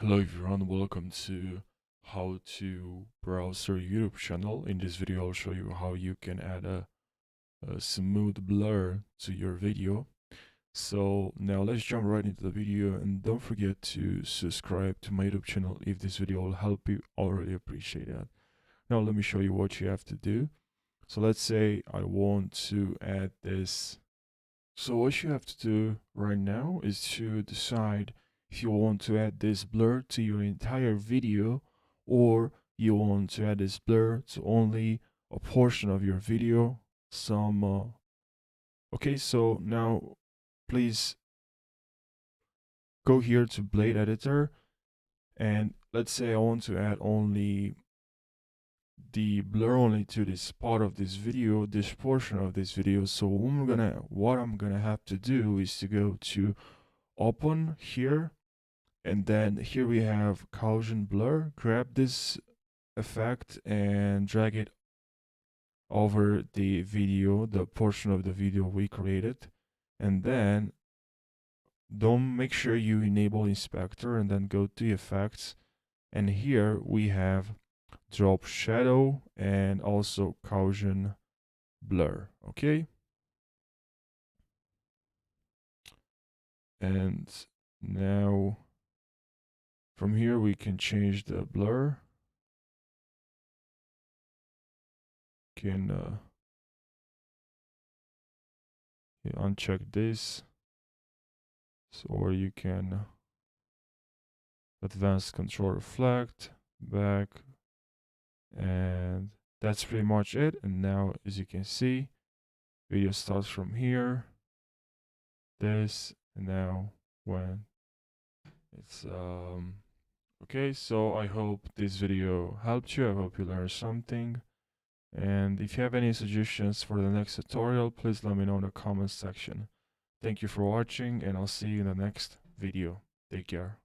Hello everyone, welcome to how to browse your YouTube channel. In this video I'll show you how you can add a smooth blur to your video. So now let's jump right into the video, and don't forget to subscribe to my YouTube channel if this video will help you. I really appreciate that. Now let me show you what you have to do. So let's say I want to add this. So what you have to do right now is to decide if you want to add this blur to your entire video, or you want to add this blur to only a portion of your video. Okay, so now please go here to Blade Editor, and let's say I want to add only the blur only to this part of this video, this portion of this video. So what I'm gonna have to do is to go to open here, and then here we have Gaussian blur. Grab this effect and drag it over the video, the portion of the video we created, and then don't make sure you enable inspector, and then go to effects, and here we have drop shadow and also Gaussian blur. Okay, and now from here we can change the blur. Can uncheck this, so, or you can advanced control reflect back, and that's pretty much it. And now, as you can see, video starts from here, this, and now when it's okay. So I hope this video helped you. I hope you learned something, and if you have any suggestions for the next tutorial, please let me know in the comment section. Thank you for watching, and I'll see you in the next video. Take care.